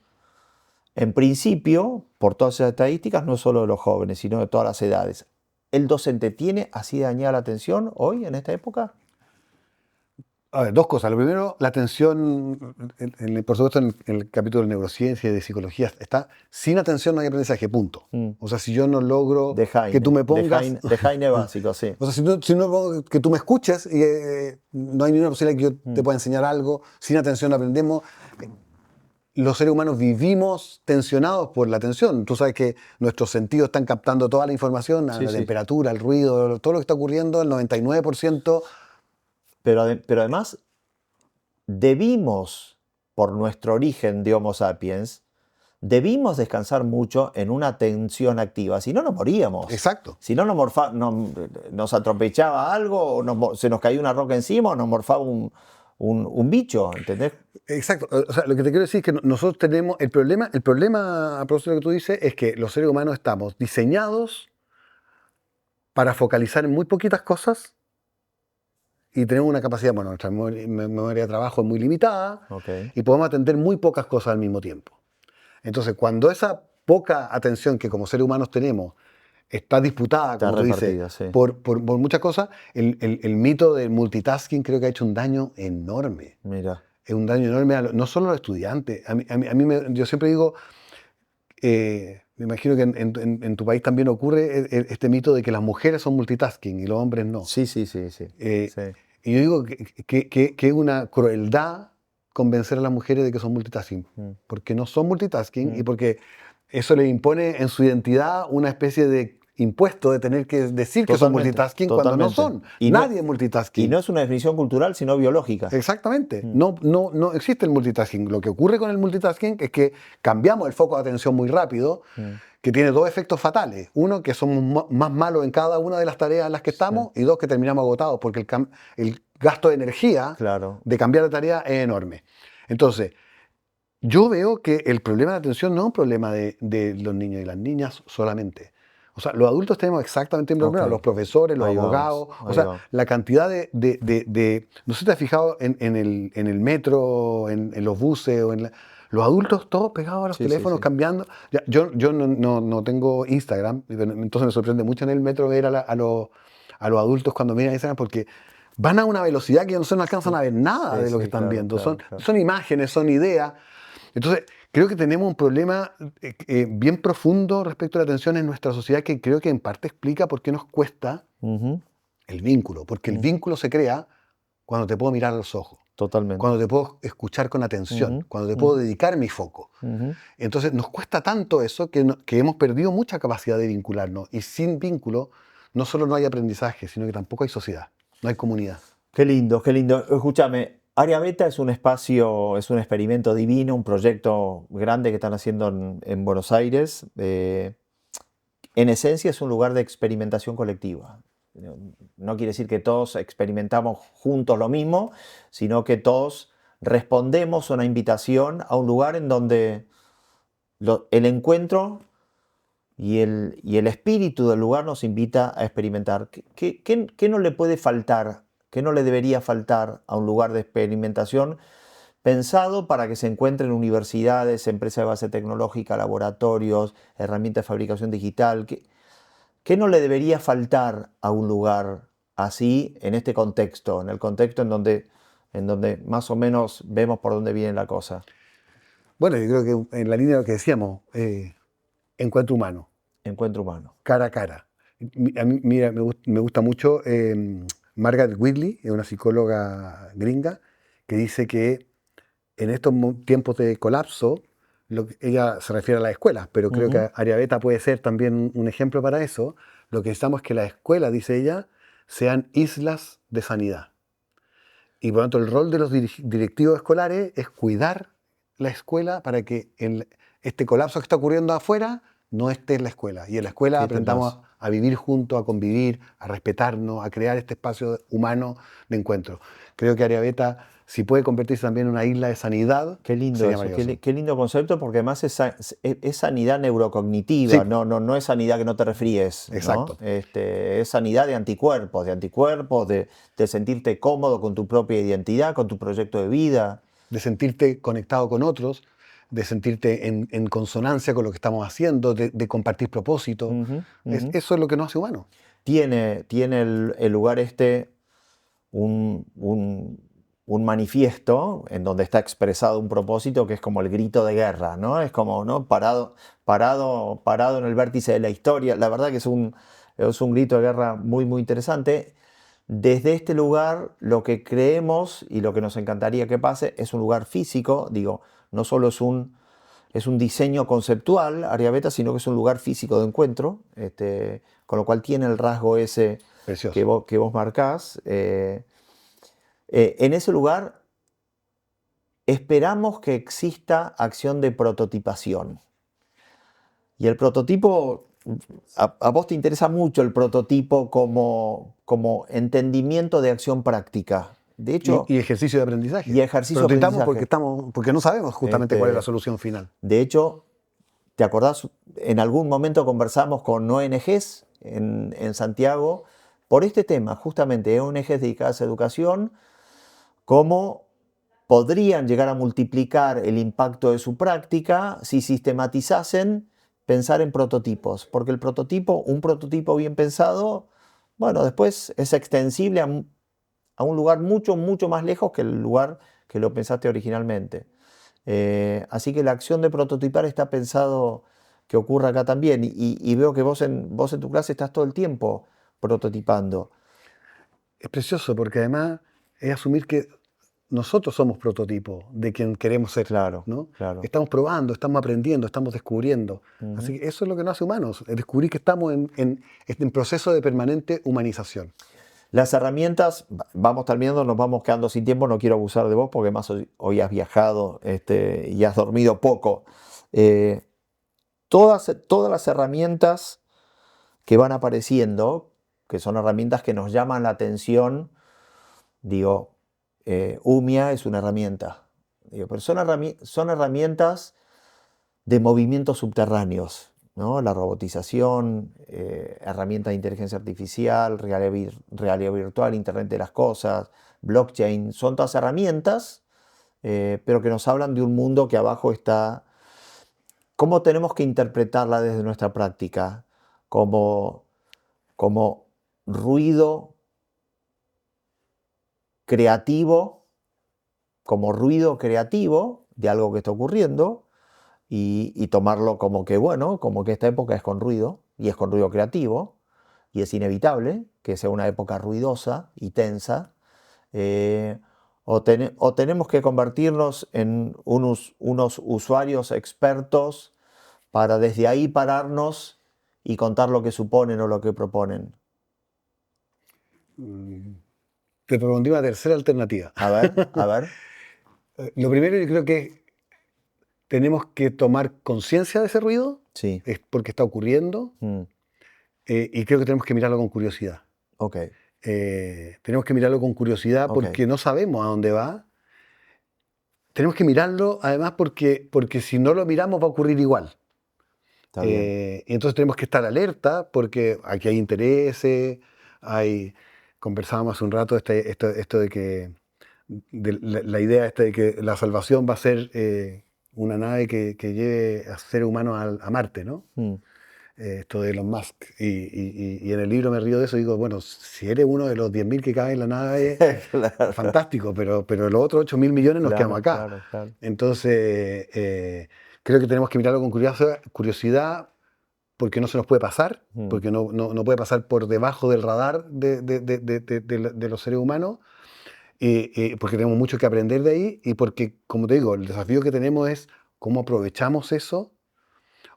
en principio, por todas esas estadísticas, no es solo de los jóvenes, sino de todas las edades. ¿El docente tiene así dañada la atención hoy, en esta época? A ver, 2 cosas. Lo primero, la atención, por supuesto, en el capítulo de neurociencia y de psicología, está sin atención no hay aprendizaje, punto. O sea, si yo no logro que tú me pongas... De Heine básico, sí. O sea, si no pongo que tú me escuches, no hay ninguna posibilidad que yo te pueda enseñar algo. Sin atención no aprendemos. Los seres humanos vivimos tensionados por la atención. Tú sabes que nuestros sentidos están captando toda la información, la temperatura, el ruido, todo lo que está ocurriendo, el 99%... Pero además, debimos, por nuestro origen de Homo sapiens, debimos descansar mucho en una atención activa, si no nos moríamos. Exacto. Si no nos atropellaba algo, o se nos caía una roca encima o nos morfaba un bicho, ¿entendés? Exacto. O sea, lo que te quiero decir es que nosotros tenemos el problema a propósito de lo que tú dices, es que los seres humanos estamos diseñados para focalizar en muy poquitas cosas y tenemos una capacidad, bueno, nuestra memoria de trabajo es muy limitada y podemos atender muy pocas cosas al mismo tiempo. Entonces, cuando esa poca atención que como seres humanos tenemos está disputada, como tú dices, sí. por muchas cosas, el mito del multitasking creo que ha hecho un daño enorme. Mira. Es un daño enorme, no solo a los estudiantes. Yo siempre digo, me imagino que en tu país también ocurre este mito de que las mujeres son multitasking y los hombres no. Sí. Y yo digo que es una crueldad convencer a las mujeres de que son multitasking, porque no son multitasking y porque eso les impone en su identidad una especie de impuesto de tener que decir que son multitasking cuando no son. Nadie es multitasking. Y no es una definición cultural, sino biológica. Exactamente. No existe el multitasking. Lo que ocurre con el multitasking es que cambiamos el foco de atención muy rápido, que tiene dos efectos fatales. Uno, que somos más malos en cada una de las tareas en las que estamos, y dos, que terminamos agotados, porque el gasto de energía de cambiar de tarea es enorme. Entonces, yo veo que el problema de atención no es un problema de los niños y las niñas solamente. O sea, los adultos tenemos exactamente el mismo problema, los profesores, los abogados, la cantidad no sé si te has fijado en el metro, en los buses, los adultos todos pegados a los teléfonos, cambiando. Yo no tengo Instagram, entonces me sorprende mucho en el metro ver a los adultos cuando miran Instagram, porque van a una velocidad que no se alcanzan a ver nada de lo que están viendo. Son imágenes, son ideas. Entonces, creo que tenemos un problema bien profundo respecto a la atención en nuestra sociedad, que creo que en parte explica por qué nos cuesta el vínculo. Porque el vínculo se crea cuando te puedo mirar a los ojos. Totalmente. Cuando te puedo escuchar con atención. Cuando te puedo dedicar mi foco. Entonces, nos cuesta tanto eso que hemos perdido mucha capacidad de vincularnos. Y sin vínculo, no solo no hay aprendizaje, sino que tampoco hay sociedad. No hay comunidad. Qué lindo, qué lindo. Escúchame, Área Beta es un espacio, es un experimento divino, un proyecto grande que están haciendo en Buenos Aires. En esencia es un lugar de experimentación colectiva. No quiere decir que todos experimentamos juntos lo mismo, sino que todos respondemos a una invitación a un lugar en donde el encuentro y el espíritu del lugar nos invita a experimentar. ¿Qué no le puede faltar? ¿Qué no le debería faltar a un lugar de experimentación pensado para que se encuentren universidades, empresas de base tecnológica, laboratorios, herramientas de fabricación digital? ¿Qué no le debería faltar a un lugar así en este contexto, en el contexto en donde más o menos vemos por dónde viene la cosa? Bueno, yo creo que en la línea de lo que decíamos, encuentro humano. Encuentro humano. Cara a cara. A mí, mira, me gusta mucho Margaret Whitley, es una psicóloga gringa, que dice que en estos tiempos de colapso, ella se refiere a las escuelas, pero creo que Área Beta puede ser también un ejemplo para eso. Lo que necesitamos es que las escuelas, dice ella, sean islas de sanidad. Y por lo tanto, el rol de los directivos escolares es cuidar la escuela para que este colapso que está ocurriendo afuera no esté en la escuela. Y en la escuela aprendamos a vivir juntos, a convivir, a respetarnos, a crear este espacio humano de encuentro. Creo que Área Beta, si puede convertirse también en una isla de sanidad, qué lindo eso, qué lindo concepto, porque además es sanidad neurocognitiva, no es sanidad que no te resfríes. Exacto. ¿No? Es sanidad de anticuerpos, de sentirte cómodo con tu propia identidad, con tu proyecto de vida. De sentirte conectado con otros, de sentirte en consonancia con lo que estamos haciendo, de compartir propósitos. Eso es lo que nos hace humanos. Tiene el lugar un manifiesto en donde está expresado un propósito que es como el grito de guerra, ¿no? Es como, ¿no? parado en el vértice de la historia. La verdad que es un grito de guerra muy, muy interesante. Desde este lugar, lo que creemos y lo que nos encantaría que pase es un lugar físico, digo, no solo es un diseño conceptual, Área Beta, sino que es un lugar físico de encuentro, con lo cual tiene el rasgo ese que vos marcás. En ese lugar esperamos que exista acción de prototipación. Y el prototipo, a vos te interesa mucho el prototipo como entendimiento de acción práctica. De hecho, y ejercicio de aprendizaje. Y ejercicio de Prototipamos aprendizaje. porque no sabemos justamente cuál es la solución final. De hecho, ¿te acordás? En algún momento conversamos con ONGs en Santiago por este tema, justamente ONGs dedicadas a educación, cómo podrían llegar a multiplicar el impacto de su práctica si sistematizasen pensar en prototipos, porque un prototipo bien pensado, bueno, después es extensible a un lugar mucho, mucho más lejos que el lugar que lo pensaste originalmente. Así que la acción de prototipar está pensado que ocurra acá también, y veo que vos en tu clase estás todo el tiempo prototipando. Es precioso porque además es asumir que nosotros somos prototipo de quien queremos ser. Claro, ¿no? claro. Estamos probando, estamos aprendiendo, estamos descubriendo. Así que eso es lo que nos hace humanos, es descubrir que estamos en proceso de permanente humanización. Las herramientas, vamos terminando, nos vamos quedando sin tiempo, no quiero abusar de vos porque más hoy has viajado y has dormido poco. Todas las herramientas que van apareciendo, que son herramientas que nos llaman la atención, digo, UMIA es una herramienta, digo, pero son herramientas de movimientos subterráneos, ¿no? La robotización, herramientas de inteligencia artificial, realidad virtual, Internet de las cosas, blockchain, son todas herramientas, pero que nos hablan de un mundo que abajo está. ¿Cómo tenemos que interpretarla desde nuestra práctica? Como ruido creativo, de algo que está ocurriendo, y tomarlo como que, bueno, como que esta época es con ruido, y es con ruido creativo, y es inevitable que sea una época ruidosa y tensa, o tenemos que convertirnos en unos usuarios expertos para desde ahí pararnos y contar lo que suponen o lo que proponen. Te propondí una tercera alternativa. A ver. Lo primero, yo creo que tenemos que tomar conciencia de ese ruido, Sí. es porque está ocurriendo, y creo que tenemos que mirarlo con curiosidad. Ok. Tenemos que mirarlo con curiosidad porque no sabemos a dónde va. Tenemos que mirarlo además porque si no lo miramos va a ocurrir igual. Está bien. Y entonces tenemos que estar alerta porque aquí hay intereses, conversábamos hace un rato esto de que la idea de que la salvación va a ser una nave que lleve a seres humanos a Marte, ¿no? Esto de Elon Musk. Y en el libro me río de eso y digo, bueno, si eres uno de los 10.000 que caben en la nave, claro, fantástico, pero los otros 8.000 millones nos quedamos acá. Claro. Entonces, creo que tenemos que mirarlo con curiosidad porque no se nos puede pasar, porque no puede pasar por debajo del radar de los seres humanos, porque tenemos mucho que aprender de ahí y porque, como te digo, el desafío que tenemos es cómo aprovechamos eso.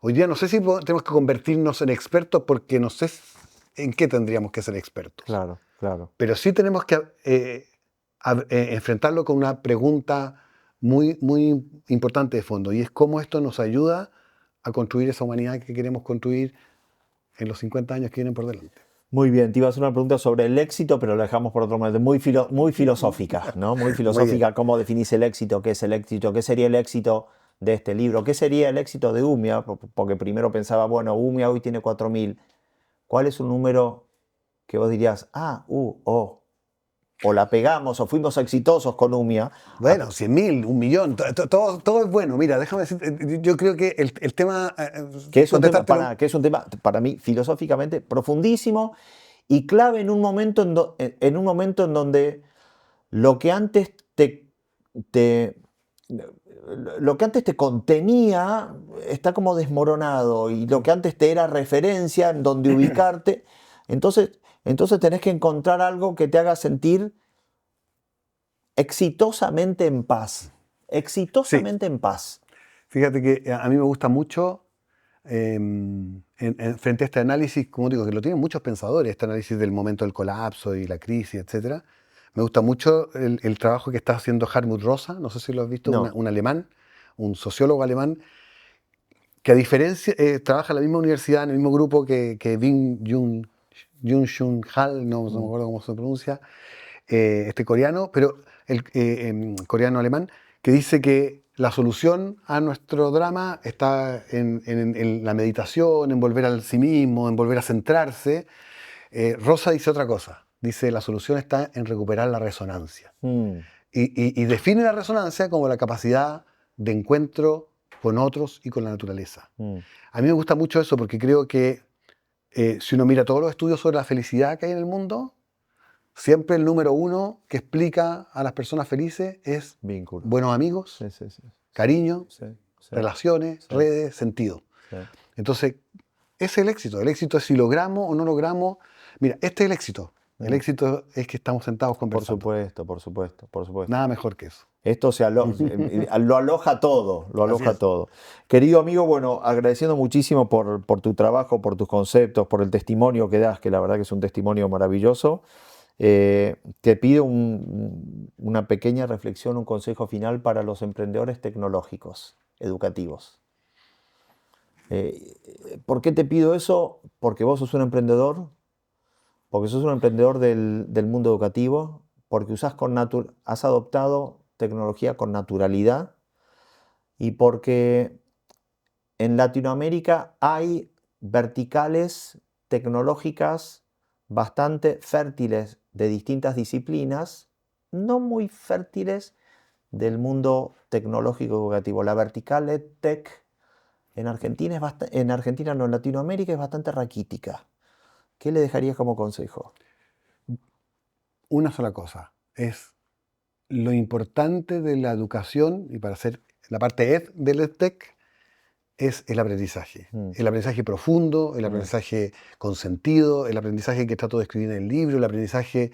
Hoy día no sé si tenemos que convertirnos en expertos porque no sé en qué tendríamos que ser expertos. Claro, claro. Pero sí tenemos que enfrentarlo con una pregunta muy, muy importante de fondo y es cómo esto nos ayuda a construir esa humanidad que queremos construir en los 50 años que vienen por delante. Muy bien, te iba a hacer una pregunta sobre el éxito, pero lo dejamos por otro momento. Muy filosófica, ¿no? Muy filosófica. Muy ¿cómo definís el éxito? ¿Qué es el éxito? ¿Qué sería el éxito de este libro? ¿Qué sería el éxito de UMIA? Porque primero pensaba, bueno, UMIA hoy tiene 4.000. ¿Cuál es un número que vos dirías, o la pegamos, o fuimos exitosos con UMIA? Bueno, 100.000, 1.000.000, todo es bueno. Mira, déjame decir, yo creo que el tema... que es un tema para mí filosóficamente profundísimo y clave en un momento en donde lo que antes te contenía está como desmoronado, y lo que antes te era referencia en donde ubicarte, entonces tenés que encontrar algo que te haga sentir exitosamente en paz. Exitosamente en paz. Fíjate que a mí me gusta mucho frente a este análisis, como digo, que lo tienen muchos pensadores, este análisis del momento del colapso y la crisis, etc. Me gusta mucho el trabajo que está haciendo Hartmut Rosa, no sé si lo has visto, No. un alemán, un sociólogo alemán, que a diferencia, trabaja en la misma universidad, en el mismo grupo que Byung-Chul Han, no me acuerdo cómo se pronuncia, este coreano, pero el coreano-alemán, que dice que la solución a nuestro drama está en la meditación, en volver al sí mismo, en volver a centrarse. Rosa dice otra cosa, dice la solución está en recuperar la resonancia. Y define la resonancia como la capacidad de encuentro con otros y con la naturaleza. A mí me gusta mucho eso porque creo que si uno mira todos los estudios sobre la felicidad que hay en el mundo, siempre el número uno que explica a las personas felices es vínculo, buenos amigos, cariño, relaciones, redes, sentido. Entonces, ese es el éxito. El éxito es si logramos o no logramos. Mira, este es el éxito. El éxito es que estamos sentados conversando. Por supuesto. Nada mejor que eso. Esto lo aloja todo, lo aloja todo. Querido amigo, bueno, agradeciendo muchísimo por tu trabajo, por tus conceptos, por el testimonio que das, que la verdad que es un testimonio maravilloso. Te pido una pequeña reflexión, un consejo final para los emprendedores tecnológicos, educativos. ¿Por qué te pido eso? Porque vos sos un emprendedor, porque sos un emprendedor del mundo educativo, porque has adoptado tecnología con naturalidad y porque en Latinoamérica hay verticales tecnológicas bastante fértiles de distintas disciplinas, no muy fértiles del mundo tecnológico educativo. La vertical EdTech en Argentina, no, en Latinoamérica es bastante raquítica. ¿Qué le dejarías como consejo? Una sola cosa, es lo importante de la educación, y para hacer la parte ed del EdTech, es el aprendizaje. El aprendizaje profundo, el aprendizaje con sentido, el aprendizaje que trato de escribir en el libro, el aprendizaje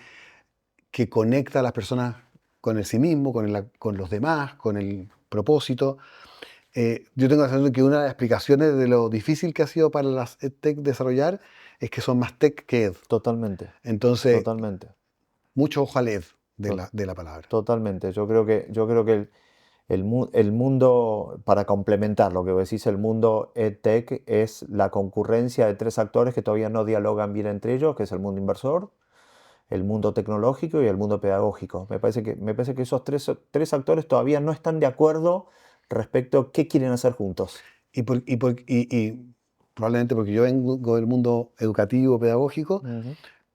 que conecta a las personas con el sí mismo, con los demás, con el propósito. Yo tengo la sensación de que una de las explicaciones de lo difícil que ha sido para las EdTech desarrollar es que son más tech que ed. Totalmente. Entonces, totalmente. Mucho ojo al ed de la palabra. Totalmente. Yo creo que el mundo, para complementar lo que decís, el mundo EdTech es la concurrencia de tres actores que todavía no dialogan bien entre ellos, que es el mundo inversor, el mundo tecnológico y el mundo pedagógico. Me parece que esos tres actores todavía no están de acuerdo respecto a qué quieren hacer juntos. Y probablemente porque yo vengo del mundo educativo, pedagógico,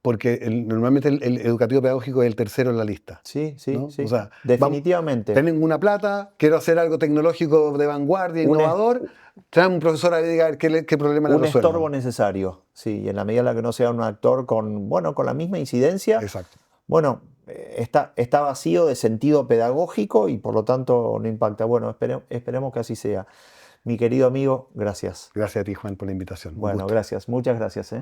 porque normalmente el educativo pedagógico es el tercero en la lista. Sí, ¿no? sí. O sea, definitivamente. Tienen una plata, quiero hacer algo tecnológico de vanguardia, innovador, traen un profesor a diga qué problema le resuelve. Un estorbo necesario, sí, y en la medida en la que no sea un actor con la misma incidencia, exacto. Bueno, está vacío de sentido pedagógico y por lo tanto no impacta. Bueno, esperemos que así sea. Mi querido amigo, gracias. Gracias a ti, Juan, por la invitación. Bueno, gracias, muchas gracias.